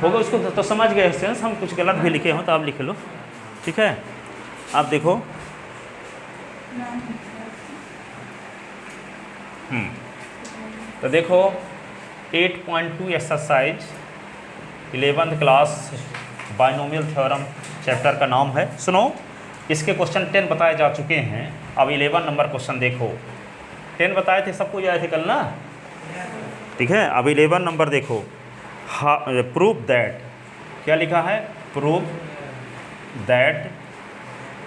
होगा उसको तो समझ गए स्टूडेंट्स। हम कुछ गलत भी लिखे हो तो आप लिख लो, ठीक है। आप देखो तो देखो 8.2 exercise 11th class binomial theorem chapter का नाम है। सुनो, इसके क्वेश्चन 10 बताए जा चुके हैं। अब 11 नंबर क्वेश्चन देखो। 10 बताए थे, सबको याद थे कल ना, ठीक है। अब 11 नंबर देखो। प्रूव दैट, क्या लिखा है? Prove that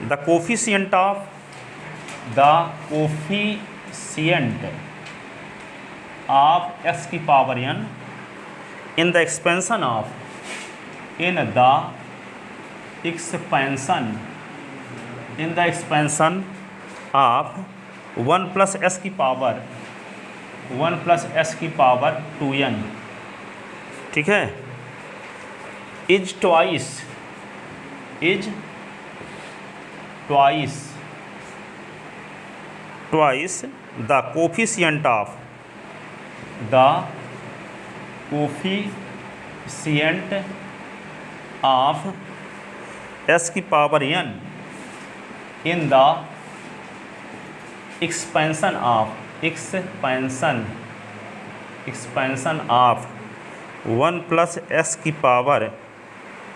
the coefficient of x की power n in the expansion of of 1 plus s की पावर 2n, ठीक है, is twice the coefficient of s की power n in the expansion of 1 plus s की power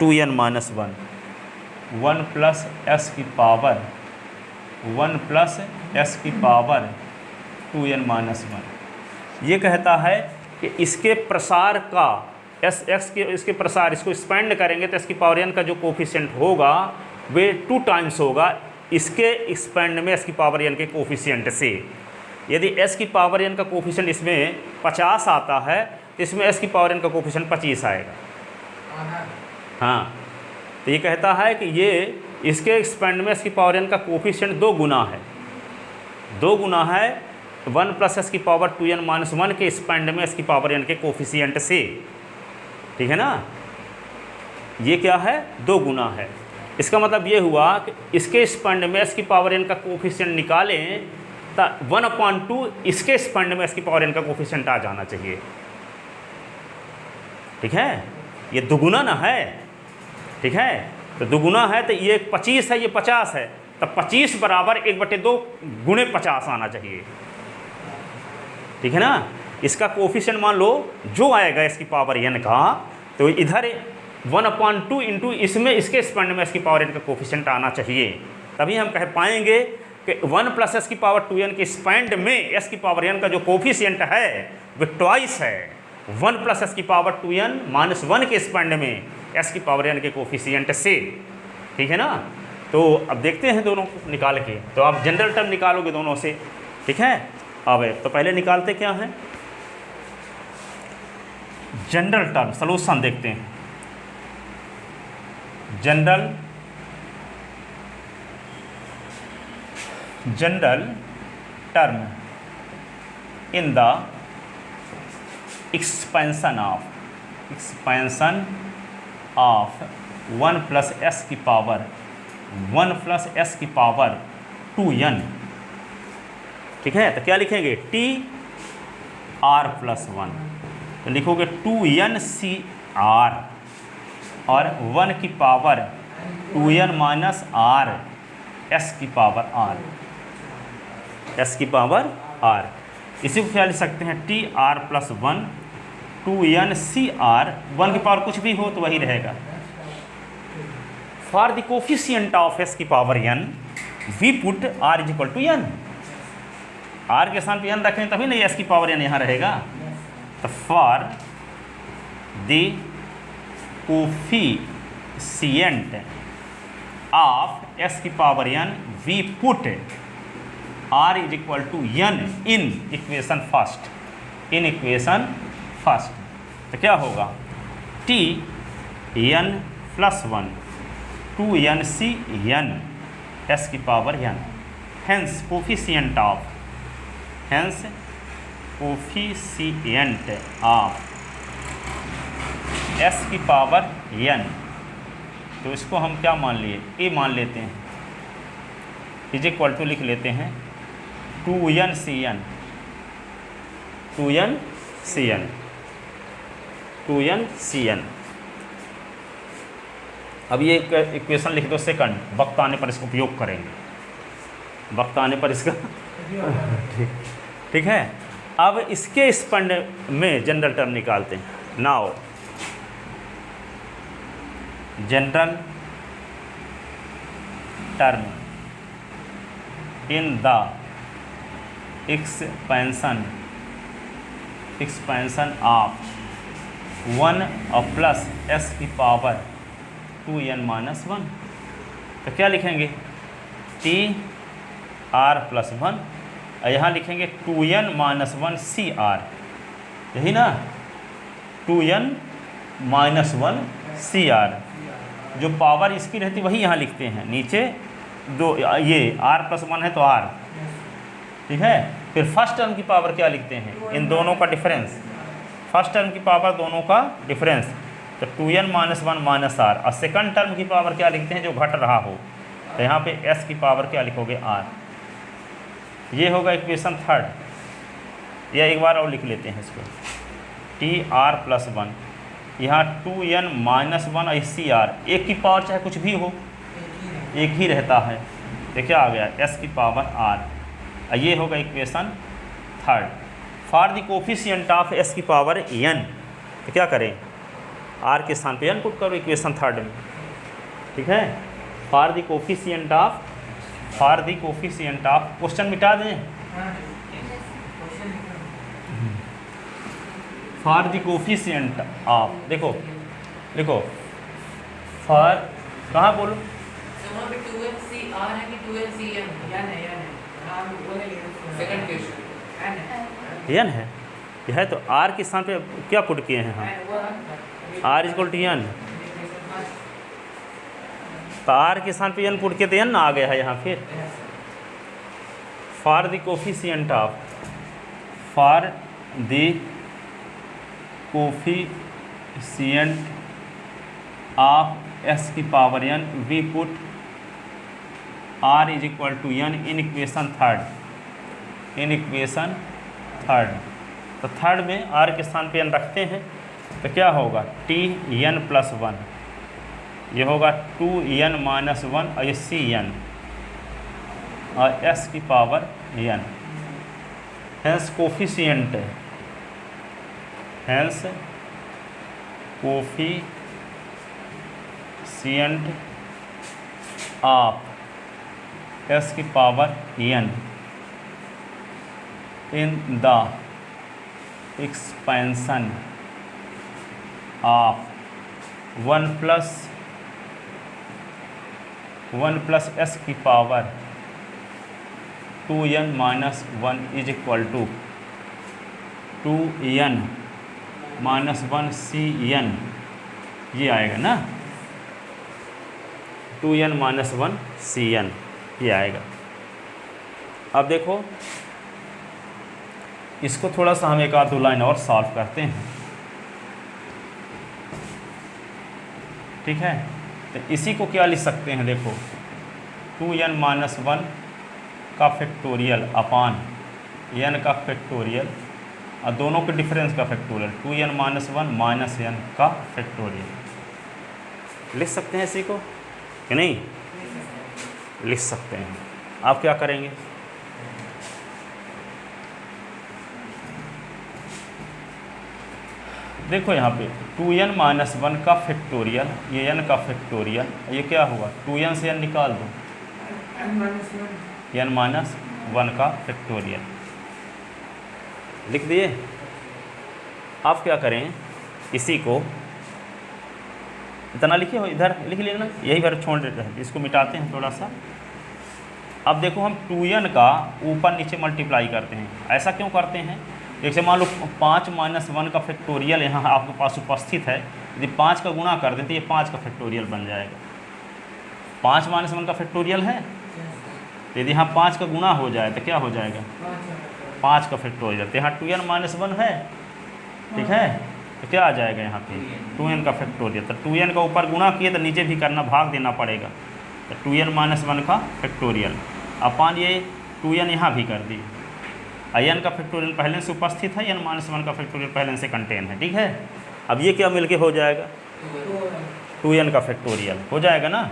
2n minus 1, 1 plus s की power 2n minus 1। ये कहता है कि इसके प्रसार का इसके प्रसार, इसको एक्सपेंड करेंगे तो s की पावर n का जो कोफिशिएंट होगा वे 2 टाइम्स होगा इसके एक्सपेंड में s की पावर n के कोफिशिएंट से। यदि s की पावर n का कोफिशिएंट इसमें 50 आता है तो इसमें s की पावर n का कोफिशिएंट 25 आएगा। हाँ, तो ये कहता है कि ये इसके एक्सपेंड में s की पावर n का कोफिशिएंट 2 गुना है 1 प्लस s की पावर 2n माइनस 1 के एक्सपेंड में s की पावर n के कोफिशिएंट से, ठीक है ना। ये क्या है? 2 गुना है। इसका मतलब ये हुआ कि इसके एक्सपेंड में s की पावर n का कोफिशिएंट निकालें तो 1/2 इसके एक्सपेंड में s की पावर n का कोफिशिएंट आ जाना चाहिए, ठीक है। ये दुगुना ना है, ठीक है। तो दुगुना है तो ये 25 है, ये 50 है, तो 25 बराबर 1/2 गुणे 50 आना चाहिए, ठीक है ना। इसका कोफिशिएंट मान लो जो आएगा इसकी पावर n का, तो इधर 1/2 इंटू इसमें इसके एक्सपेंड में इसकी पावर n का कोफिशिएंट आना चाहिए। तभी हम कह पाएंगे कि 1 प्लस s की पावर 2n के एक्सपेंड में s की पावर n का जो कोफिशिएंट है वो ट्वाइस है 1 प्लस s की पावर 2n माइनस 1 के एक्सपेंड में s की पावर n के कोफिशिएंट से, ठीक है ना। तो अब देखते हैं दोनों को निकाल के। तो आप जनरल टर्म निकालोगे दोनों से, ठीक है। अब तो पहले निकालते क्या है? जनरल टर्म सॉल्यूशन देखते हैं। General term in the expansion of 1 plus s की पावर 2n, ठीक है। तो क्या लिखेंगे? टी आर प्लस 1, तो लिखोगे 2n CR और 1 की power 2n minus R s की पावर R। इसी को क्या लिख सकते हैं? T R plus 1 2n CR, 1 की पावर कुछ भी हो तो वही रहेगा। For the coefficient of s की power n we put r is equal to n। r के स्थान पर n रखें तभी नहीं s की पावर n यहाँ रहेगा। तो for the coefficient of s की power n we put r is equal to n in equation first. तो क्या होगा? t n plus 1 2n CN s की power n, hence coefficient of s की power n। तो इसको हम क्या मान लिए? a मान लेते हैं, इज इक्वल टू लिख लेते हैं 2n CN अब ये इक्वेशन लिख दो सेकंड, वक्त आने पर इसका उपयोग करेंगे, वक्त आने पर इसका ठीक है। अब इसके स्पंड में जनरल टर्म निकालते हैं। Now general term in the expansion of 1 और प्लस s की पावर 2n माइनस 1, तो क्या लिखेंगे t r प्लस 1, और यहाँ लिखेंगे 2n माइनस 1 c r, यही ना, 2n माइनस 1 c r, जो पावर इसकी रहती वही यहाँ लिखते हैं नीचे दो, ये r प्लस 1 है तो r, ठीक है। फिर फर्स्ट टर्म की पावर क्या लिखते हैं, इन दोनों का डिफरेंस, फर्स्ट टर्म की पावर दोनों का डिफरेंस, तो 2n माइनस 1 माइनस r, और सेकंड टर्म की पावर क्या लिखते हैं जो घट रहा हो, तो यहाँ पे s की पावर क्या लिखोगे r। ये होगा इक्वेशन थर्ड, या एक बार और लिख लेते हैं इसको, टी आर प्लस 1, यहाँ 2n माइनस 1 और सी आर, एक की पावर चाहे कुछ भी हो एक ही रहता है, तो क्या आ गया s की पावर r। ये होगा equation third. For the coefficient of s की पावर n, तो क्या करें, r के स्थान पे n पुट करो इक्वेशन थर्ड में, ठीक है। For the coefficient of question मिटा दें, फॉर द कोफिशिएंट ऑफ, देखो फॉर, कहाँ बोलो, n है, यह है, तो r के स्थान पे क्या पुट किए हैं हम, r इक्वल टू n, तो r के स्थान पे n पुट किए तो n आ गया है यहाँ। फिर for the coefficient of s की power n, we put r is equal to n in equation third, तो थर्ड में r के स्थान पे n रखते हैं, तो क्या होगा t n प्लस 1, ये होगा 2n माइनस 1 और ये c n और s की power n, hence coefficient of s की power n in the expansion of 1 plus s की power 2n minus 1 is equal to 2n minus 1 cn, ये आएगा ना, 2n माइनस 1 cn, ये आएगा। अब देखो इसको थोड़ा सा हम एक आध दो लाइन और सॉल्व करते हैं, ठीक है। तो इसी को क्या लिख सकते हैं, देखो 2n माइनस 1 का फैक्टोरियल अपान n का फैक्टोरियल, और दोनों के डिफरेंस का factorial, 2n minus 1 minus n का फैक्टोरियल, लिख सकते हैं इसी को कि नहीं, लिख सकते हैं। आप क्या करेंगे, देखो यहाँ पे 2n माइनस 1 का फैक्टोरियल, ये n का फैक्टोरियल, ये क्या हुआ 2n से n निकाल दो, n माइनस 1 का फैक्टोरियल लिख दिए। आप क्या करें, इसी को इतना लिखे हो, इधर लिख लेना, यही बार छोड़ देते हैं, इसको मिटाते हैं थोड़ा सा। अब देखो हम 2n का ऊपर नीचे मल्टीप्लाई करते हैं, ऐसा क्यों करते हैं, जैसे मान लो 5 माइनस 1 का फैक्टोरियल यहाँ आपके पास उपस्थित है, यदि 5 का गुणा कर दें तो ये 5 का फैक्टोरियल बन जाएगा। 5 माइनस 1 का फैक्टोरियल है, तो यदि यहाँ 5 का गुणा हो जाए तो क्या हो जाएगा 5 का फैक्टोरियल, तो यहाँ 2n माइनस 1 है, ठीक है, तो क्या आ जाएगा यहाँ पे 2n का फैक्टोरियल, तो 2n का ऊपर गुणा किए तो नीचे भी करना, भाग देना पड़ेगा, तो 2n माइनस 1 का फैक्टोरियल अपान ये 2n यहाँ भी कर दिए, n का फैक्टोरियल पहले से उपस्थित है, n माइनस 1 का फैक्टोरियल पहले से कंटेन है, ठीक है। अब ये क्या मिलके हो जाएगा 2n का फैक्टोरियल हो जाएगा ना,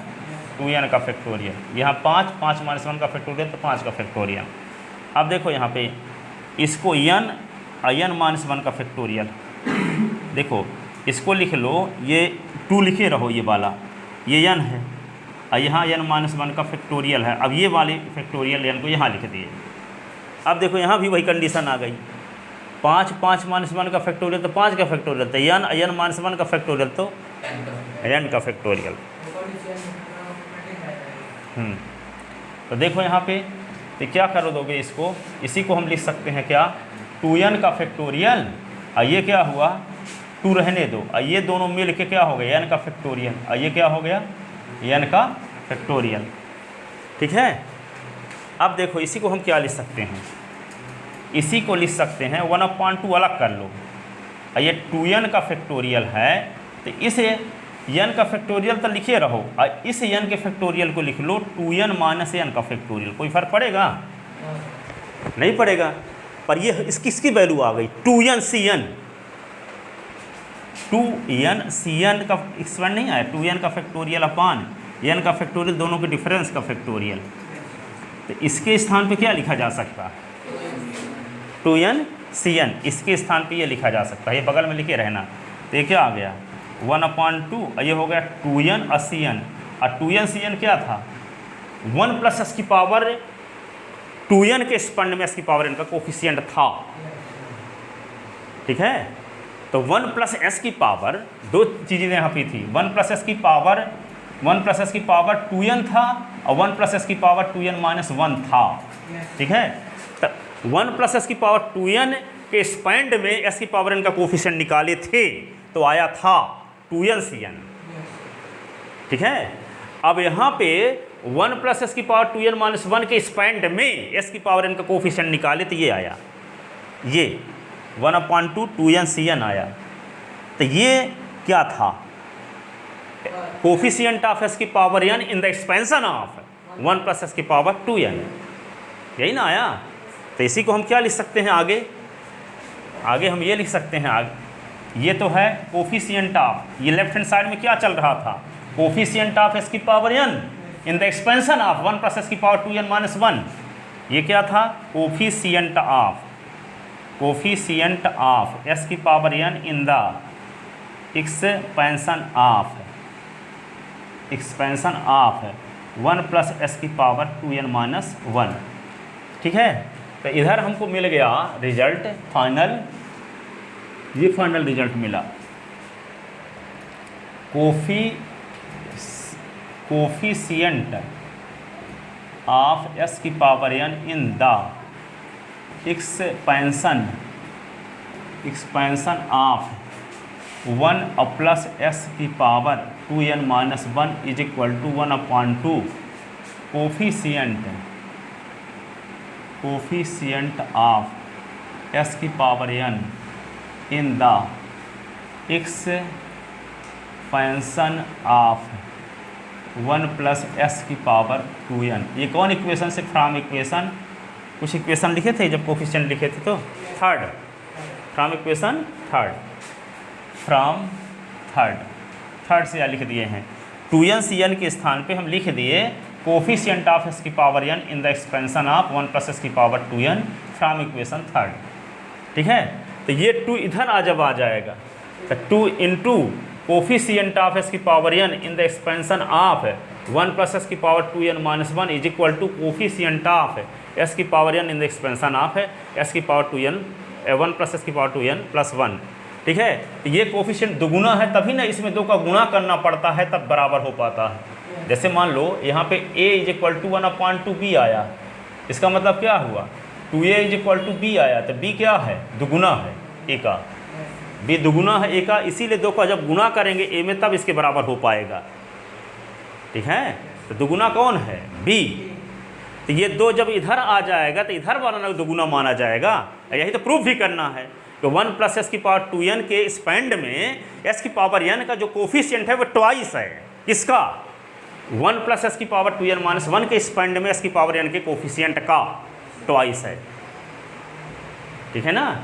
2n का फैक्टोरियल। यहाँ 5 माइनस 1 का फैक्टोरियल तो 5 का फैक्टोरियल। अब देखो यहाँ पे इसको n माइनस 1 का फैक्टोरियल, देखो इसको लिख लो, ये 2 लिखे रहो, ये वाला ये n है और यहाँ n माइनस 1 का फैक्टोरियल है। अब ये वाले फैक्टोरियल n को यहाँ लिख दिए। अब देखो यहाँ भी वही कंडीशन आ गई, 5 माइनस 1 का फैक्टोरियल तो 5 का फैक्टोरियल, तो n माइनस 1 का फैक्टोरियल तो n का फैक्टोरियल। तो देखो यहाँ पे तो क्या कर दोगे इसको, इसी को हम लिख सकते हैं क्या, 2n का फैक्टोरियल और ये क्या हुआ 2 रहने दो और ये दोनों मिल के क्या हो गया n का फैक्टोरियल और ये क्या हो गया n का फैक्टोरियल। ठीक है। अब देखो इसी को हम क्या लिख सकते हैं, इसी को लिख सकते हैं 1/2 अलग कर लो और ये 2n का फैक्टोरियल है, तो इसे n का फैक्टोरियल तो लिखे रहो और इस n के फैक्टोरियल को लिख लो 2n माइनस n का फैक्टोरियल। कोई फर्क पड़ेगा? नहीं पड़ेगा। पर ये इसकी वैल्यू आ गई 2n cn का एक्सपेंड नहीं आया, 2n का फैक्टोरियल अपान n का फैक्टोरियल, दोनों के डिफरेंस का फैक्टोरियल। तो इसके स्थान पे क्या लिखा जा सकता है, 2n cn, इसके स्थान पे ये लिखा जा सकता है, ये बगल में लिखे रहना। तो ये क्या आ गया 1/2 और ये हो गया 2n और cn, और 2n cn क्या था 1 प्लस s की पावर 2n के स्पंड में s की पावर n का कोफिशिएंट था। ठीक है। तो 1 प्लस s की पावर, दो चीज़ें यहाँ पे थी, 1 प्लस s की पावर 2n था और 1 प्लस s की पावर 2n माइनस 1 था। ठीक है। तो 1 प्लस s की पावर 2n के स्पैंड में s की पावर n का कोफिशिएंट निकाले थे तो आया था 2n cn। ठीक है। अब यहाँ पे 1 प्लस s की पावर 2n माइनस 1 के स्पैंड में s की पावर n का कोफिशिएंट निकाले तो ये आया, ये 1/2 2n cn आया। तो ये क्या था, कोफिशिएंट ऑफ s की power n in the expansion of 1 plus s की पावर 2n, यही ना आया। तो इसी को हम क्या लिख सकते हैं आगे हम ये लिख सकते हैं ये तो है कोफिशिएंट ऑफ, ये लेफ्ट हैंड साइड में क्या चल रहा था, कोफिशिएंट ऑफ s की power n in the expansion of 1 plus s की पावर 2n माइनस 1, ये क्या था कोफिशिएंट ऑफ s की power n in the expansion of 1 plus s की पावर 2n माइनस 1। ठीक है। तो इधर हमको मिल गया रिजल्ट फाइनल, ये फाइनल रिजल्ट मिला, कोफिशिएंट ऑफ s की power n in the expansion of 1 plus s की power 2n minus 1 is equal to 1/2 coefficient of s की power n in the expansion of 1 plus s की power 2n। ये कौन equation से, from equation, कुछ equation लिखे थे जब कोफिशिएंट लिखे थे तो फ्रॉम इक्वेशन थर्ड से लिख दिए हैं। 2n cn के स्थान पे हम लिख दिए कोफिशिएंट ऑफ s की power n in the expansion of 1 plus s की power 2n from equation third. ठीक है। तो ये 2 इधर जब आ जाएगा तो 2 इंटू कोफिशिएंट ऑफ s की power n in the expansion of 1 plus s की power 2n minus 1 is equal to coefficient of s की power n in the expansion of s की पावर 2n 1 प्लस s की power 2n plus 1। ठीक है। तो ये coefficient दुगुना है, तभी ना इसमें 2 का गुणा करना पड़ता है, तब बराबर हो पाता है। जैसे मान लो यहाँ पे a is equal to 1/2 b आया, इसका मतलब क्या हुआ 2a is equal to b आया, तो b क्या है, दुगुना है a का, b दुगुना है a का, इसीलिए 2 का जब गुणा करेंगे a में तब इसके बराबर हो पाएगा। ठीक है। तो दुगुना कौन है, b। तो ये 2 जब इधर आ जाएगा तो इधर वाला दुगुना माना जाएगा। यही तो प्रूफ भी करना है कि 1 प्लस s की पावर 2n के स्पैंड में s की पावर n का जो कोफिशिएंट है वो ट्वाइस है, किसका, 1 प्लस s की पावर 2n माइनस 1 के स्पैंड में s की पावर n के कोफिशिएंट का ट्वाइस है। ठीक है ना।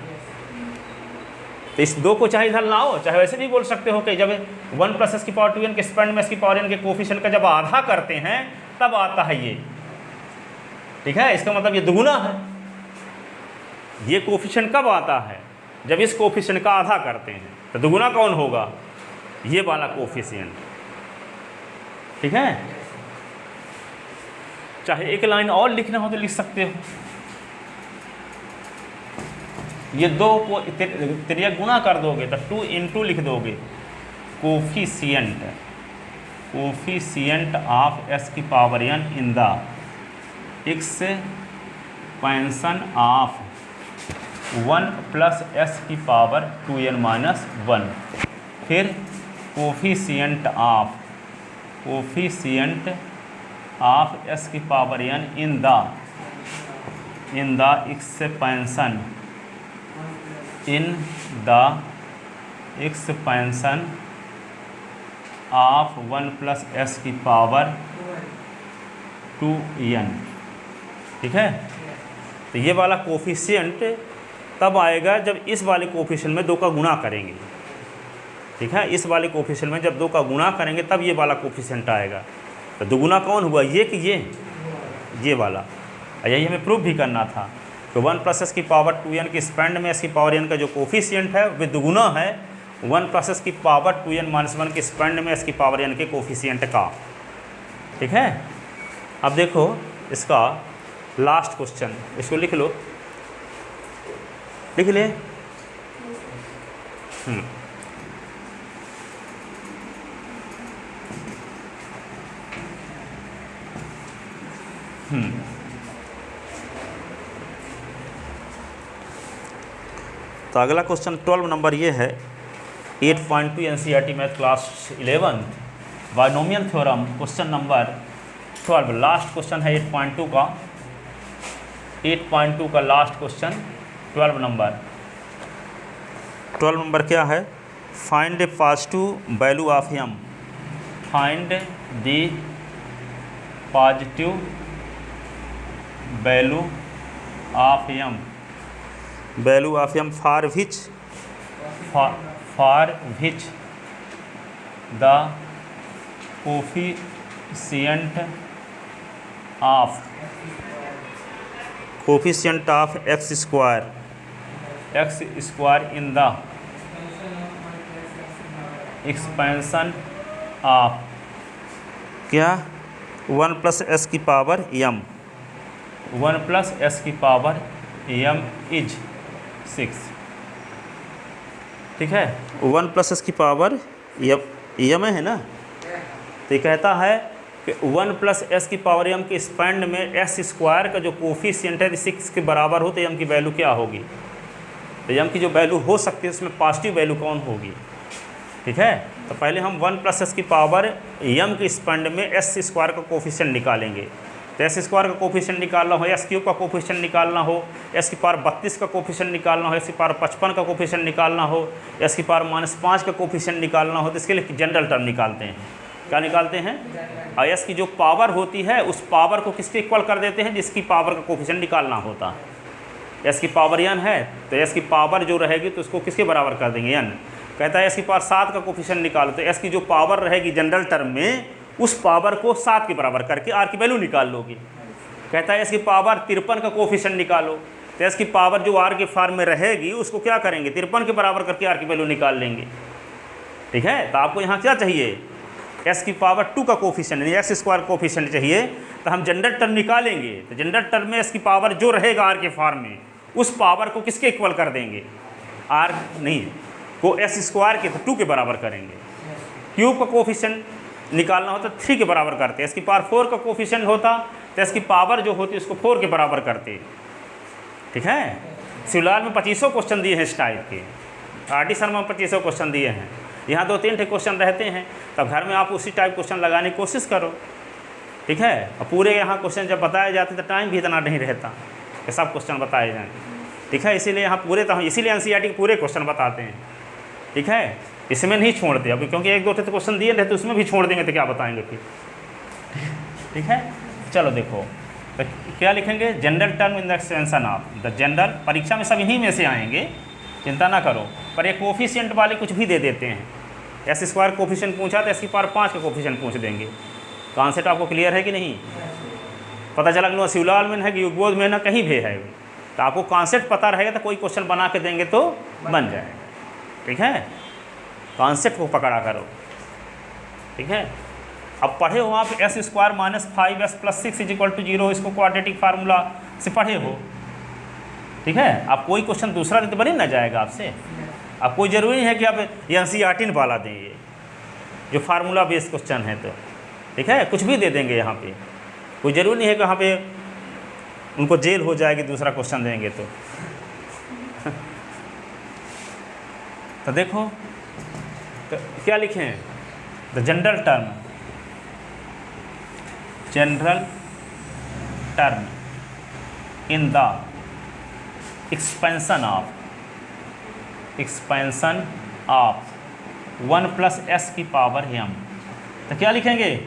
तो इस 2 को चाहे इधर लाओ, चाहे वैसे भी बोल सकते हो कि जब 1 + s⁻2n के एक्सपेंड में s⁻n के कोफिशिएंट का जब आधा करते हैं तब आता है ये, ठीक है। इसका मतलब ये दुगुना है। ये कोफिशिएंट कब आता है? जब इस कोफिशिएंट का आधा करते हैं। तो दुगुना कौन होगा? ये वाला कोफिशिएंट, ठीक है। चाहे एक लाइन और लिखना हो तो लिख सकते हो। ये 2 को त्रिया गुना कर दोगे तो 2 × लिख दोगे coefficient of s⁻n in the expansion of 1 + s⁻2n - 1। फिर coefficient of s⁻n in the expansion of 1 + s⁻2n, ठीक है। तो ये वाला कोफिशिएंट तब आएगा जब इस वाले कोफिशिएंट में 2 का गुणा करेंगे, ठीक है। इस वाले कोफिशिएंट में जब 2 का गुणा करेंगे तब ये वाला कोफिशिएंट आएगा। तो दुगुना कौन हुआ? ये कि ये वाला। यही हमें प्रूफ भी करना था कि 1 + s⁻2n के स्पेंड में s⁻n का जो कोफिशिएंट है वे दुगुना है 1 + s⁻2n - 1 के स्पेंड में s⁻n के कोफिशिएंट का, ठीक है। अब देखो इसका लास्ट क्वेश्चन, इसको लिख लो, लिख ले। तो अगला क्वेश्चन 12 नंबर ये है 8.2 NCERT math class 11 binomial theorem, question number 12। Last question है 8.2 का, 8.2 का लास्ट क्वेश्चन 12 नंबर। 12 नंबर क्या है? Find the positive value of m, find the positive value of m, value of m for which the coefficient of x² in the expansion of क्या 1 + s⁻m, 1 + s⁻m is 6, ठीक है। 1 + s⁻m है ना। तो ये कहता है कि 1 + s⁻m के स्पेंड में s² का जो कोफिशिएंट है 6 के बराबर हो तो m की वैल्यू क्या होगी? तो m की जो वैल्यू हो सकती है उसमें पॉजिटिव वैल्यू कौन होगी, ठीक है। तो पहले हम 1 + s⁻m के स्पेंड में s² का कोफिशिएंट निकालेंगे। तो s² का कोफिशिएंट निकालना हो, s³ का कोफिशिएंट निकालना हो, s⁻32 का कोफिशिएंट निकालना हो, s⁻55 का कोफिशिएंट निकालना हो, s⁻−5 का कोफिशिएंट निकालना हो, तो इसके लिए जनरल टर्म निकालते हैं। क्या निकालते हैं? और s की जो पावर होती है उस पावर को किसके इक्वल कर देते हैं? जिसकी पावर का कोफिशिएंट निकालना होता है। s की पावर n है तो s की पावर जो रहेगी तो उसको किसके बराबर कर देंगे? n। कहता है s⁻7 का कोफिशिएंट निकालो, तो s की जो पावर रहेगी जनरल टर्म में उस पावर को 7 के बराबर करके r की वैल्यू निकाल लोगे। कहता है s की पावर 53 का कोफिशिएंट निकालो, तो s की पावर जो r के फॉर्म में रहेगी उसको क्या करेंगे? 53 के बराबर करके r की वैल्यू निकाल लेंगे, ठीक है। तो आपको यहाँ क्या चाहिए? s की पावर 2 का कोफिशिएंट यानी s² कोफिशिएंट चाहिए। तो हम जनरल टर्म निकालेंगे तो जनरल टर्म में s की पावर जो रहेगा r के फॉर्म में उस पावर को किसके इक्वल कर देंगे? r नहीं को s² के 2 के बराबर करेंगे। क्यूब का कोफिशिएंट निकालना होता 3 के बराबर करते, s की पावर 4 का कोफिशिएंट होता तो s की पावर जो होती है उसको 4 के बराबर करते, ठीक है। सिवलाल में 2500 क्वेश्चन दिए हैं इस टाइप के, RD शर्मा में 2500 क्वेश्चन दिए हैं। यहाँ 2-3 क्वेश्चन रहते हैं, तब घर में आप उसी टाइप क्वेश्चन लगाने की कोशिश करो, ठीक है। और पूरे यहाँ क्वेश्चन जब बताए जाते तो टाइम भी इतना नहीं रहता कि सब क्वेश्चन बताए जाएँ, ठीक है। इसीलिए यहाँ पूरे तो हम इसीलिए NCERT के पूरे क्वेश्चन बताते हैं, ठीक है। इसमें नहीं छोड़ते अभी, क्योंकि 1-2 तो क्वेश्चन दिए रहते उसमें भी छोड़ देंगे तो क्या बताएंगे फिर, ठीक है। चलो देखो तो क्या लिखेंगे? General term in the expansion of the general, परीक्षा में सब यहीं में से आएंगे, चिंता ना करो। पर ये कोफिशिएंट वाले कुछ भी दे देते हैं। एस स्क्वायर कोफिशिएंट पूछा तो एस की पावर 5 का कोफिशिएंट पूछ देंगे। कॉन्सेप्ट आपको क्लियर है कि नहीं? पता चला कि सिवलाल में है कि युगबोध में ना कहीं भी है, तो आपको कॉन्सेप्ट पता रहेगा तो कोई क्वेश्चन बना के देंगे तो बन जाएगा। ठीक है, कॉन्सेप्ट को पकड़ा करो। ठीक है, अब पढ़े हो आप S square minus 5s plus 6 is equal to 0, इसको क्वाड्रेटिक फार्मूला से पढ़े हो। ठीक है, आप कोई क्वेश्चन दूसरा तो बन ही ना जाएगा आपसे। अब कोई ज़रूरी नहीं है कि आप NCERT वाला दें, ये जो फार्मूला बेस्ड क्वेश्चन है तो ठीक है, कुछ भी दे देंगे यहाँ पे। कोई ज़रूरी नहीं है कि यहाँ पे उनको जेल हो जाएगी दूसरा क्वेश्चन देंगे तो देखो तो क्या लिखे हैं, the general term in the expansion of 1 plus S की पावर m, तो क्या लिखेंगे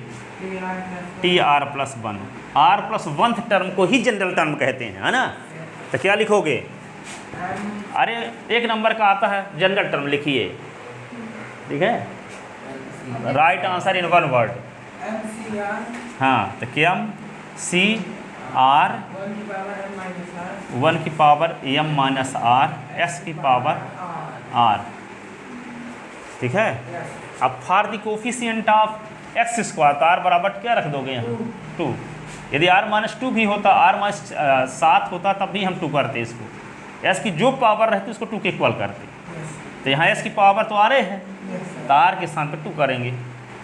TR+1। R+1 टर्म को ही जनरल टर्म कहते हैं, है ना। तो क्या लिखोगे, अरे एक नंबर का आता है जनरल टर्म लिखिए। ठीक है, right answer in one word. हाँ, तो KM CR 1 की power m minus r s की पावर r। ठीक है, अब for the coefficient of X square, तो r बराबर क्या रख दोगे यहाँ 2। यदि r माइनस 2 भी होता, r माइनस 7 होता तब भी हम 2 करते इसको। s की जो पावर रहती उसको 2 के इक्वल करते। तो यहाँ s की पावर तो r है, तो r के स्थान पर 2 करेंगे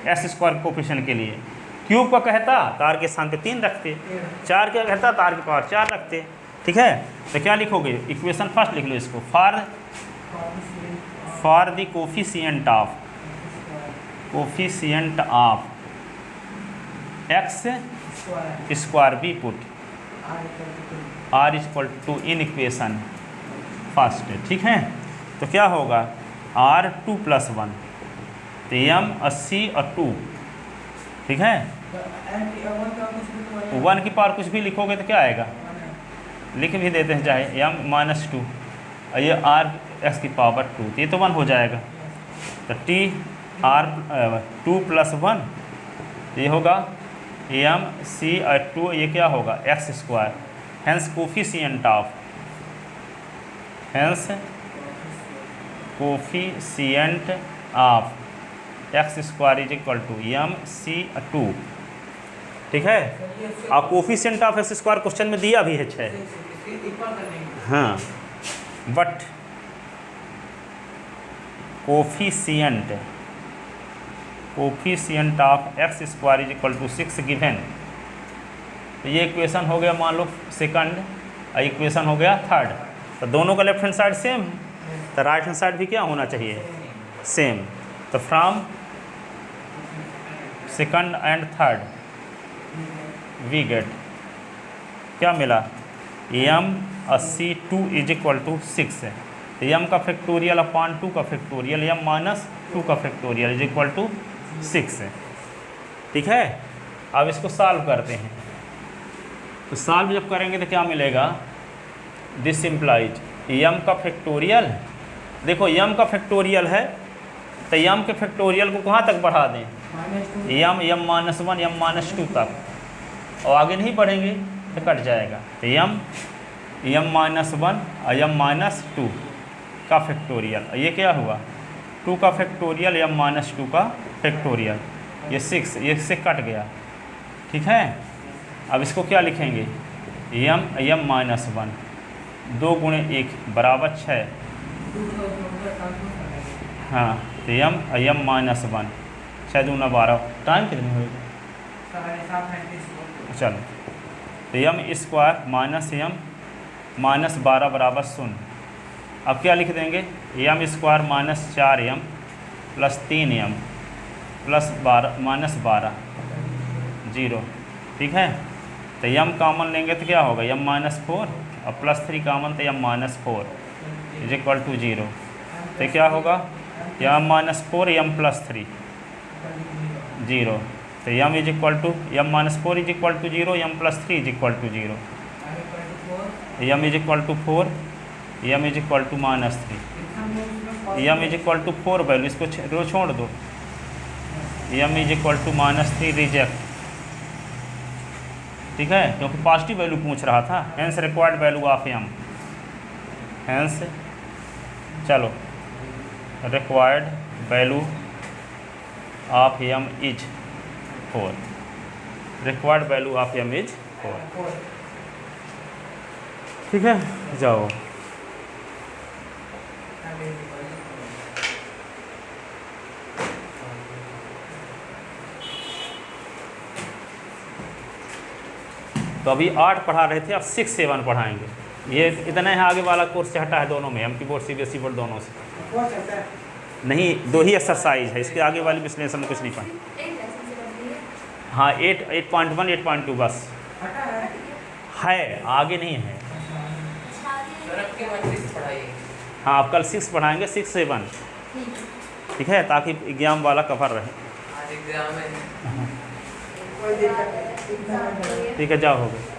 एस स्क्वायर कोफिशिएंट के लिए। क्यूब का कहता तो r के स्थान पे 3 रखते, 4 क्या कहता तो r की पावर 4 रखते। ठीक है, तो क्या लिखोगे, इक्वेशन फर्स्ट लिख लो इसको, for the coefficient of X square be put r equal to in equation first. ठीक है, तो क्या होगा R2+1, तो m 80 और 2। ठीक है, 1 की पावर कुछ भी लिखोगे तो क्या आएगा, लिख भी देते हैं चाहे m माइनस 2 और ये r x की पावर 2, तो ये तो 1 हो जाएगा। तो TR2+1 ये होगा m c और 2, ये क्या होगा x square. Hence coefficient of X square is equal to m c 2। ठीक है, और coefficient of X square question में दिया भी है 6। हाँ, but coefficient of X square is equal to 6 given. तो ये इक्वेशन हो गया मान लो सेकंड और इक्वेशन हो गया थर्ड। तो दोनों का लेफ्ट हैंड साइड सेम, तो राइट हैंड साइड भी क्या होना चाहिए, सेम। तो from second and third we get क्या मिला, m 82 इज इक्वल टू 6 है। तो m का फैक्टोरियल अपॉन 2 का फैक्टोरियल, m माइनस 2 का फैक्टोरियल इज इक्वल टू 6 है। ठीक है, अब इसको सॉल्व करते हैं। तो सॉल्व जब करेंगे तो क्या मिलेगा, दिस इम्प्लाइज m का फैक्टोरियल, देखो m का फैक्टोरियल है तो m के फैक्टोरियल को कहाँ तक बढ़ा दें, m माइनस 1 m माइनस 2 तक, और आगे नहीं बढ़ेंगे तो कट जाएगा। तो m माइनस 1 और m माइनस 2 का फैक्टोरियल, ये क्या हुआ 2 का फैक्टोरियल m माइनस 2 का फैक्टोरियल, ये 6, ये से कट गया। ठीक है, अब इसको क्या लिखेंगे, m माइनस 1 2 गुणे 1 बराबर 6। हाँ, तो m माइनस 1 6 दूना 12, टाइम कितनी होगी, चलो। तो m square minus m minus 12 बराबर 0। अब क्या लिख देंगे, m square minus 4m plus 3m plus 12 minus 12 0। ठीक है, तो m कॉमन लेंगे तो क्या होगा, m माइनस 4 और प्लस 3 कॉमन, तो m minus 4 is equal to 0। तो क्या होगा, m माइनस 4 m प्लस 3 0। तो m is equal to m minus 4 is equal to 0, m plus 3 is equal to 0, m is equal to 4, m is equal to minus 3। M is equal to 4 value, इसको छोड़ दो। M is equal to -3 reject, ठीक है, क्योंकि positive value पूछ रहा था। Hence required value of M, hence चलो required value of M is 4, required value of M is 4, ठीक है। जाओ तो अभी 8 पढ़ा रहे थे, अब 6, 7 पढ़ाएंगे। ये इतना है, आगे वाला कोर्स से हटा है दोनों में, एमपी बोर्ड सीबीएसई बोर्ड दोनों से नहीं, 2 ही एक्सरसाइज है, इसके आगे वाली विश्लेषण में कुछ नहीं पढ़ा। हाँ 8.1 8.2 बस है, आगे नहीं है। हाँ आप कल 6 पढ़ाएंगे, 6, 7, ठीक है, ताकि एग्जाम वाला कवर रहे। ठीक है, जाओ हो गए।